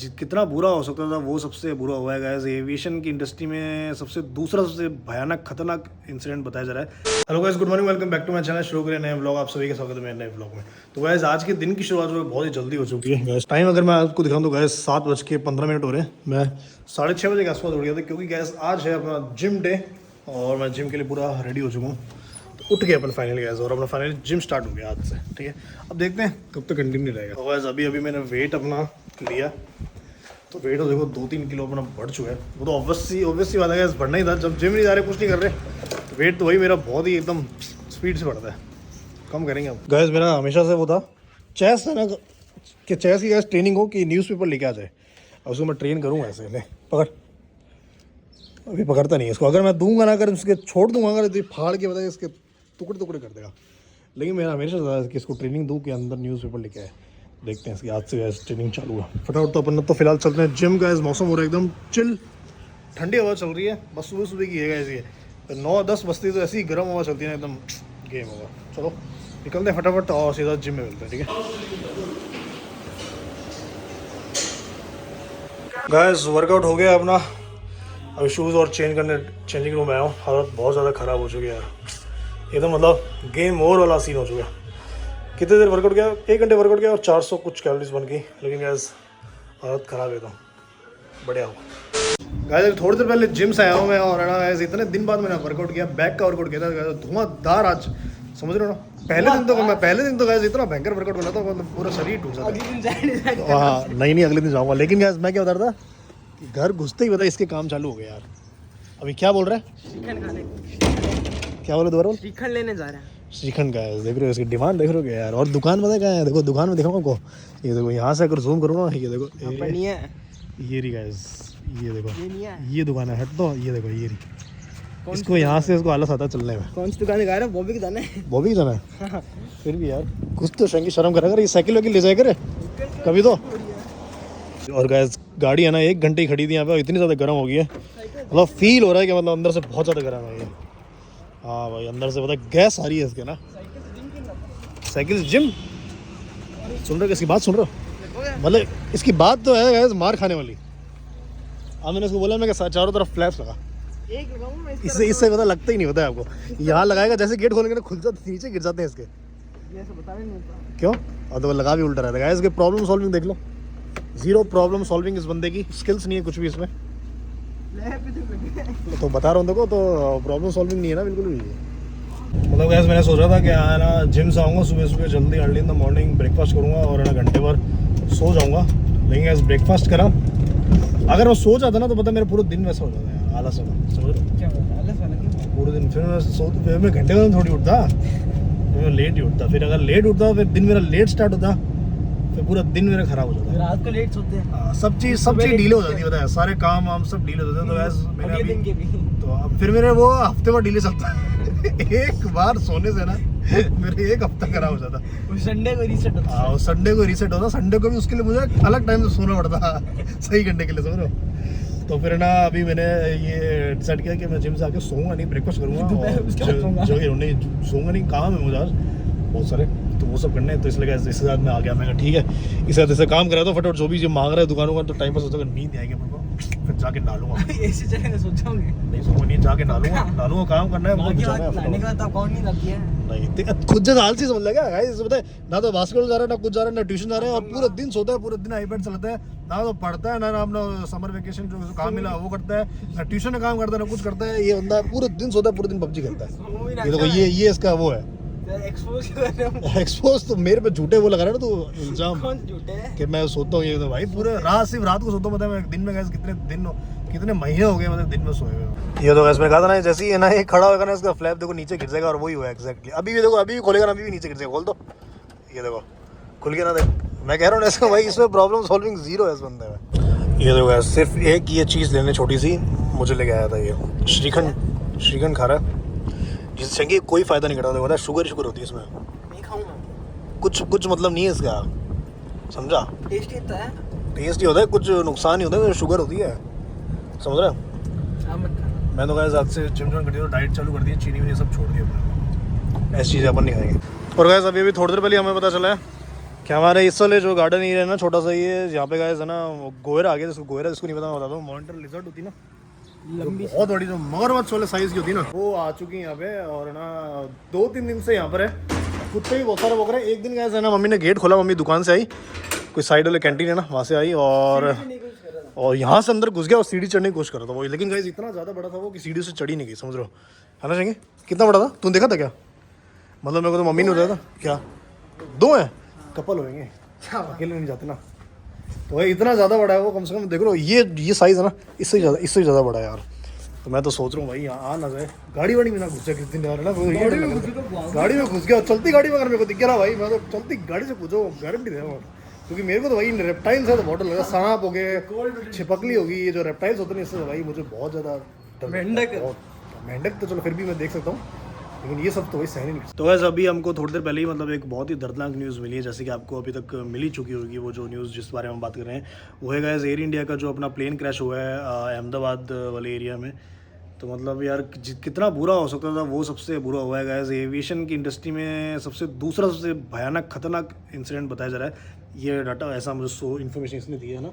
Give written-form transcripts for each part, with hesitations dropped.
कितना बुरा हो सकता था वो सबसे बुरा हुआ है गाइस। एविएशन की इंडस्ट्री में सबसे भयानक खतरनाक इंसिडेंट बताया जा रहा है। Hello guys, good morning, welcome back to my channel. शुरू करें नए व्लॉग। आप सभी का स्वागत है मेरे नए व्लॉग में। तो गाइस आज के दिन की शुरुआत बहुत ही जल्दी हो चुकी है गाइस। टाइम अगर मैं आपको दिखाऊं तो गाइस 7:15 हो रहे हैं। मैं 6:30 बजे के आसपास उठ गया था क्योंकि गाइस आज है अपना जिम डे और मैं जिम के लिए पूरा रेडी हो चुका हूँ। तो उठ गया अपन फाइनली गाइस और अपना फाइनली जिम स्टार्ट हो गया आज से। ठीक है, अब देखते हैं कब तक कंटिन्यू रहेगा। तो गाइस अभी मैंने वेट अपना लिया तो वेट तो देखो 2-3 किलो अपना बढ़ चुका है। वो तो ऑब्वियसली बात है, बढ़ना ही था। जब जिम नहीं जा रहे, कुछ नहीं कर रहे, तो वेट तो वही मेरा बहुत ही एकदम स्पीड से बढ़ता है। कम करेंगे अब गाइस। मेरा हमेशा से वो था चेस है ना, कि चेस की गाइस ट्रेनिंग हो कि न्यूज़पेपर लेके आ जाए और उसको मैं ट्रेन करूँगा ऐसे। ले पकड़, अभी पकड़ता नहीं है इसको। अगर मैं दूंगा ना, अगर उसके छोड़ दूंगा, अगर तो फाड़ के बताए इसके टुकड़े टुकड़े कर देगा। लेकिन मेरा हमेशा था कि इसको ट्रेनिंग दूँ कि अंदर न्यूज़पेपर लेके आए। देखते हैं इसकी आज से गैस ट्रेनिंग चालू है। फटाफट तो अपन तो फिलहाल चलते हैं जिम। गैस मौसम हो रहा है एकदम चिल, ठंडी हवा चल रही है। बस सुबह की है गैस ये 9-10 बजती तो ऐसी ही गर्म हवा चलती है ना, एकदम गेम होगा। चलो निकलते हैं फटाफट और सीधा जिम में मिलते हैं। ठीक है गैस, वर्कआउट हो गया अपना। अभी शूज़ और चेंजिंग रूम में आया हूँ। हालत बहुत ज़्यादा ख़राब हो चुकी है यार, एकदम मतलब गेम ओवर वाला सीन हो चुका है। कितने देर वर्कआउट किया? 1 घंटे वर्कआउट किया और 400 कुछ कैलोरीज बन गई। लेकिन गैस हालत ख़राब है एकदम। बढ़िया हो गैस। थोड़ी देर पहले जिम से आया हूँ मैं और है ना गैस, इतने दिन बाद मैंने वर्कआउट किया, बैक का वर्कआउट किया था। धुआंधार आज, समझ रहे हो ना। पहले दिन तो गैस इतना भयंकर वर्कआउट बना था, मतलब पूरा शरीर टूट जाता। हाँ नहीं अगले दिन जाऊँगा। लेकिन गैस मैं क्या बता रहा था कि घर घुसते ही बता इसके काम चालू हो गए यार। अभी क्या बोल रहा है? श्रीखंड खाने। क्या बोले दोबारा? श्रीखंड लेने जा रहा है। श्रीखंड का है, देख रहे हो इसकी डिमांड देख रहे हो यार। और दुकान पता है? देखो दुकान में दिखाऊंगा आपको। ये देखो यहाँ से अगर जूम करूँ ना, ये देखो नहीं है ये रही गाइस, ये देखो ये नहीं है। ये दुकान है। हट दो, ये देखो ये रही। इसको यहाँ से इसको आलस आता है चलने में। कौन सी दुकान दिखा रहा है? बॉबी की जाना है। बॉबी की जाना है फिर भी यार कुछ तो शर्म करा कर। ये साइकिल वाइकिल ले जाए करे कभी तो। और गाइस गाड़ी है ना 1 घंटे ही खड़ी थी यहाँ पे, इतनी ज़्यादा गर्म हो गई है। मतलब फील हो रहा है कि मतलब अंदर से बहुत ज़्यादा गर्म है ये। हाँ भाई अंदर से पता गैस आ रही है इसके ना। साइकिल जिम सुन रहे हो? इसकी बात सुन रहे हो? मतलब इसकी बात तो है गैस मार खाने वाली। अब मैंने इसको बोला मैं कि चारों तरफ फ्लैप्स लगा। एक लगाऊं मैं इससे पता लगता ही नहीं होता है आपको। यहाँ लगाएगा जैसे गेट खोलेंगे ना, खुल जाते नीचे गिर जाते हैं इसके। ये सब बता नहीं होता क्यों? और तो वो लगा भी उल्टा रहता है। इसके प्रॉब्लम सॉल्विंग देख लो, जीरो प्रॉब्लम सॉल्विंग। इस बंदे की स्किल्स नहीं है कुछ भी इसमें। तो बता रहा हूँ देखो, तो प्रॉब्लम सॉल्विंग नहीं है ना बिल्कुल भी। मतलब गैस मैंने सोचा था कि है ना जिम से आऊँगा सुबह जल्दी, early in the morning breakfast करूँगा और है ना घंटे भर सो जाऊँगा। लेकिन गैस ब्रेकफास्ट करा, अगर मैं सो जाता ना तो पता मेरा पूरा दिन वैसा हो जाता है यार, आलस वाला। समझ रहे? क्या होता है आलस वाला? क्यों पूरे दिन फिर मैं घंटे में थोड़ी उठता, मैं लेट ही उठता। फिर अगर लेट उठता फिर दिन मेरा लेट स्टार्ट होता, फिर पूरा दिन मेरा खराब हो जाता। रात को लेट सोते हैं। सब चीज़ डीले हो जाती है, बताया सारे काम वाम सब डीले हो जाते हैं। तो गैस मेरे अगले दिन के भी तो अब फिर मेरे वो हफ्ते भर डीले चलता है। एक बार सोने से ना मेरे 1 हफ्ता खराब हो जाता। संडे को रीसेट होता। हाँ संडे को रीसेट होता। संडे को भी उसके लिए मुझे अलग टाइम से सोना पड़ता सही करने के लिए, समझ रहे हो। तो फिर ना अभी मैंने ये डिसाइड किया कि मैं जिम से आके सोऊंगा नहीं, ब्रेकफास्ट करूँगा और जगह नहीं सोऊंगा नहीं। काम है मुझे आज बहुत सारे, तो वो सब करने हैं। तो इसलिए इसके साथ मैं आ गया। मैं ठीक है इसके साथ ऐसे काम करा तो फटाफट जो भी जो मांग रहा है दुकानों का, तो टाइम पर सोचा नींद आएगी मेरे को, फिर जाके डालूंगा। ऐसी जगह सोचाओगे नहीं सोऊंगा नहीं, जाके डालूंगा। काम करना है मुझे, लाने के बाद कौन नहीं आती है। नहीं खुद जैसा आलसी समझ लगा गाइस। बताए ना तो बास्केटबॉल जा रहा है, ना कुछ जा रहा है, ना ट्यूशन जा रहा है, और पूरा दिन सोता है, पूरा दिन आईपैड चलाता है। ना तो पढ़ता है, ना अपना समर वेकेशन जो काम मिला वो करता है, ना ट्यूशन में काम करता है, ना कुछ करता है। ये बंदा पूरा दिन सोता है, पूरे दिन पबजी खेलता है। ये देखो ये इसका वो है एक्सपोज। तो मेरे पे झूठे वो लगा रहा है ना तो इल्जाम कि मैं सोता हूँ। ये तो भाई पूरे सिर्फ रात को सोता हूँ। मतलब दिन में गैस कितने महीने हो गए मतलब दिन में सोए हुए। ये तो गैस मैंने कहा था ना, जैसे ही है ना ये खड़ा होगा ना, इसका फ्लैप देखो नीचे गिर जाएगा, और वही हुआ एग्जैक्टली। अभी भी देखो, अभी भी खोलेगा ना, अभी भी नीचे गिर जाएगा। खोल दो, ये देखो खुल गया ना। देख मैं कह रहा हूँ इसका भाई, इसमें प्रॉब्लम सॉल्विंग जीरो है इस बंदे में। ये देखो गैस सिर्फ एक ये चीज़ लेने छोटी सी मुझे लेके आया था। ये श्रीखंड खा रहा है, जिससे कि कोई फ़ायदा नहीं करता। देखो शुगर होती है इसमें। नहीं खाऊंगा। कुछ मतलब नहीं है इसका, समझा? टेस्टी होता है। टेस्टी होता है, कुछ नुकसान नहीं होता है, शुगर होती है, समझ रहे हो। मैं तो गैस आज से जिम जॉइन कर दिया, डाइट चालू कर दी, चीनी भी सब छोड़ दिया। ऐसी चीज़ें अपन नहीं खाएंगे। और गैस अभी थोड़ी देर पहले हमें पता चला है क्या हमारे इस वाले जो गार्डन एरिया है ना छोटा सा, ये यहाँ पे गाइस है ना गोयरा आ गया, जिसको गोयरा जिसको नहीं पता मैं बता दूँ, मॉनिटर लिजर्ड होती ना लंबी बहुत बड़ी, जो मगरमच्छ वाले साइज की होती है ना, वो आ चुकी है यहाँ पे। और ना 2-3 दिन से यहाँ पर है, कुत्ते भी बहुत सारे भौंक रहे हैं। एक दिन गाइस है ना मम्मी ने गेट खोला, मम्मी दुकान से आई, कोई साइड वाले कैंटीन है ना वहाँ से आई और यहाँ से अंदर घुस गया और सीढ़ी चढ़ने की कोशिश कर रहा था वो। लेकिन गाइस इतना ज़्यादा बड़ा था वो कि सीढ़ी से चढ़ी नहीं गई, समझ रहे हो है ना। चाहिए कितना बड़ा था, तूने देखा था क्या? मतलब मेरे को तो मम्मी ने बताया था। क्या 2 हैं? कपल होंगे, अकेले नहीं जाते ना। तो भाई इतना ज़्यादा बड़ा है वो, कम से कम देख लो ये साइज़ है ना, इससे ज़्यादा बड़ा है यार। तो मैं तो सोच रहा हूँ भाई यहाँ आ ना जाए, गाड़ी वाड़ी में ना घुस जाए किस दिन यार है ना। गाड़ी में घुस गया, चलती गाड़ी में अगर मेरे को दिख गया भाई, मैं तो चलती गाड़ी से पूछो गारंटी दे रहा हूँ। क्योंकि मेरे को तो भाई रेप्टाइल्स है तो बहुत डर लगा, सांप हो गए, छिपकली होगी, ये जो रेप्टाइल्स होते हैं इससे भाई मुझे बहुत ज़्यादा मेंढक तो चलो फिर भी मैं देख सकता हूँ, लेकिन ये सब तो वही सहन ही नहीं। तो वैसे अभी हमको थोड़ी देर पहले ही मतलब एक बहुत ही दर्दनाक न्यूज़ मिली है, जैसे कि आपको अभी तक मिल ही चुकी होगी। वो जो न्यूज़ जिस बारे में हम बात कर रहे हैं वो है गाइस एयर इंडिया का जो अपना प्लेन क्रैश हुआ है अहमदाबाद वाले एरिया में। तो मतलब यार कितना बुरा हो सकता था, वो सबसे बुरा हुआ है गाइस। एविएशन की इंडस्ट्री में दूसरा सबसे भयानक खतरनाक इंसिडेंट बताया जा रहा है। ये डाटा ऐसा मुझे इन्फॉर्मेशन इसने दी है ना।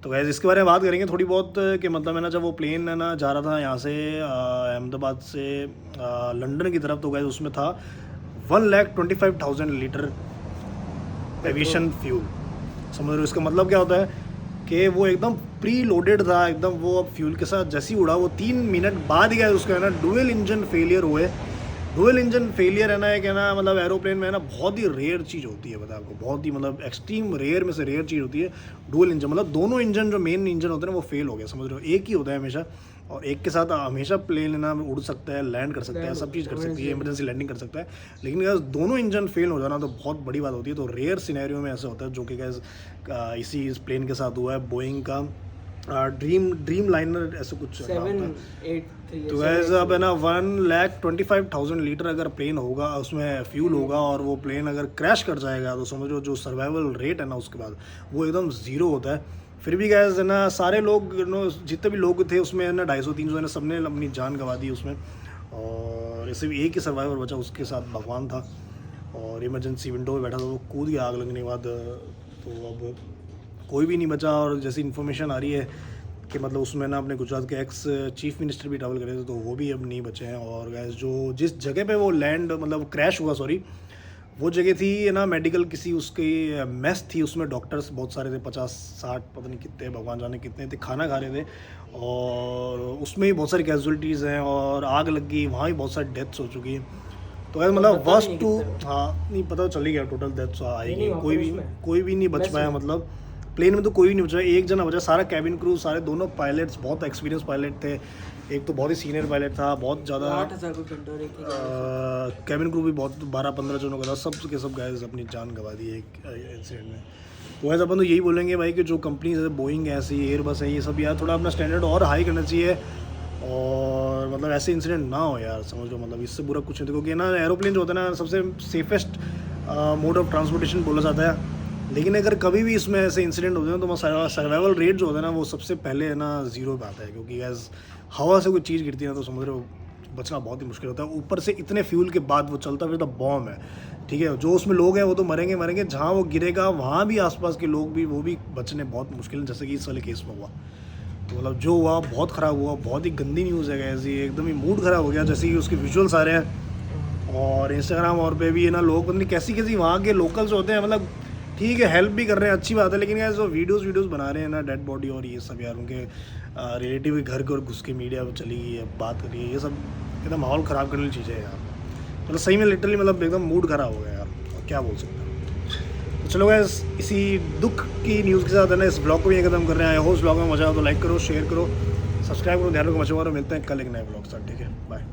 तो गाइस इसके बारे में बात करेंगे थोड़ी बहुत कि मतलब है ना, जब वो प्लेन है ना जा रहा था यहाँ से अहमदाबाद से लंदन की तरफ, तो गाइस उसमें था 1,25,000 लीटर एविएशन फ्यूल। समझ रहे हो इसका मतलब क्या होता है कि वो एकदम प्री लोडेड था एकदम। वो अब फ्यूल के साथ जैसे ही उड़ा, वो 3 मिनट बाद ही गया उसका है ना डुअल इंजन फेलियर हुए। डुअल इंजन फेलियर है ना एक है ना, मतलब एरोप्लेन में है ना बहुत ही रेयर चीज़ होती है, पता है आपको, बहुत ही मतलब एक्सट्रीम रेयर में से रेयर चीज़ होती है डुअल इंजन। मतलब दोनों इंजन जो मेन इंजन होते हैं ना वो फेल हो गया, समझ रहे हो। एक ही होता है हमेशा, और एक के साथ हमेशा प्लेन है ना उड़ सकता है, लैंड कर सकता है, सब चीज़ कर सकती है, इमरजेंसी लैंडिंग कर सकता है। लेकिन गैस दोनों इंजन फेल हो जाना तो बहुत बड़ी बात होती है। तो रेयर सिनेरियो में ऐसा होता है, जो कि गैस इस प्लेन के साथ हुआ है, बोइंग का ड्रीम लाइनर ऐसा कुछ। तो वैसे अब है ना 1,25,000 लीटर अगर प्लेन होगा, उसमें फ्यूल होगा, और वो प्लेन अगर क्रैश कर जाएगा तो समझो जो सर्वाइवल रेट है ना उसके बाद वो एकदम ज़ीरो होता है। फिर भी गैस है ना सारे लोग जितने भी लोग थे उसमें है ना 250-300 है ना सबने अपनी जान गंवा दी उसमें। और ऐसे भी एक ही सर्वाइवर बचा, उसके साथ भगवान था, और इमरजेंसी विंडो में बैठा था, वो कूद गया आग लगने के बाद। तो अब कोई भी नहीं बचा। और जैसी इन्फॉर्मेशन आ रही है कि मतलब उसमें ना अपने गुजरात के एक्स चीफ मिनिस्टर भी ट्रैवल कर रहे थे, तो वो भी अब नहीं बचे हैं। और गैस जो जिस जगह पे वो लैंड मतलब क्रैश हुआ, वो जगह थी है ना मेडिकल किसी उसकी मेस थी, उसमें डॉक्टर्स बहुत सारे थे, 50-60 पता नहीं कितने, भगवान जाने कितने थे, खाना खा रहे थे। और उसमें ही बहुत सारी कैजुअलिटीज़ हैं, और आग लग गई, वहाँ भी बहुत सारी डेथ्स हो चुकी हैं। तो ऐसा मतलब वर्स्ट टू, हाँ नहीं पता चल ही गया टोटल डेथ्स आएगी, कोई भी नहीं बच पाया। मतलब प्लेन में तो कोई भी नहीं बचा, एक जना बचा, सारा कैबिन क्रू, सारे दोनों पायलट्स बहुत एक्सपीरियंस पायलट थे। एक तो बहुत ही सीनियर पायलट था, बहुत ज़्यादा, कैबिन क्रू भी बहुत 12-15 जनों का था, सब के सब गाइस अपनी जान गंवा दी एक इंसिडेंट में। तो वैसे अपन तो यही बोलेंगे भाई कि जो कंपनीज है, बोइंग है, ऐसी एयरबस है, ये सब यार थोड़ा अपना स्टैंडर्ड और हाई करना चाहिए, और मतलब ऐसे इंसिडेंट ना हो यार, समझ लो। मतलब इससे बुरा कुछ नहीं था, क्योंकि ना एरोप्लेन जो होता है ना सबसे सेफेस्ट मोड ऑफ ट्रांसपोर्टेशन बोला जाता है। लेकिन अगर कभी भी इसमें ऐसे इंसिडेंट होते हैं तो सर्वाइवल रेट जो होता है ना वो सबसे पहले है ना ज़ीरो पे आता है, क्योंकि गैस हवा से कोई चीज़ गिरती है ना तो समझ रहे हो बचना बहुत ही मुश्किल होता है। ऊपर से इतने फ्यूल के बाद वो चलता फिर तो बॉम्ब है, ठीक है। जो उसमें लोग हैं वो तो मरेंगे, जहाँ वो गिरेगा वहाँ भी आसपास के लोग भी वो भी बचने बहुत मुश्किल है, जैसे कि इस वाले केस में हुआ। तो मतलब जो हुआ बहुत ख़राब हुआ, बहुत ही गंदी न्यूज़ है गैस, ये एकदम ही मूड ख़राब हो गया। जैसे कि उसके विजुअल्स आ रहे हैं और इंस्टाग्राम और पे भी है ना लोग पता नहीं कैसी वहाँ के लोकल्स होते हैं, मतलब ठीक है हेल्प भी कर रहे हैं, अच्छी बात है। लेकिन यार जो वीडियोस बना रहे हैं ना डेड बॉडी और ये सब यार, उनके रिलेटिव के घर के और घुस के मीडिया में चली गई है, बात कर रही है, ये सब एकदम माहौल ख़राब करने वाली चीज़ें यार। मतलब सही में लिटरली मतलब एकदम मूड ख़राब हो गया यार, क्या बोल सकते हैं। तो चलो गाइस इसी दुख की न्यूज़ के साथ है ना इस ब्लॉग को भी खत्म कर रहे हैं। आई होप ब्लॉग में मजा आओ तो लाइक करो, शेयर करो, सब्सक्राइब करो, ध्यान रखो, मचा मारो। मिलते हैं कल एक नए ब्लॉग साथ, ठीक है, बाय।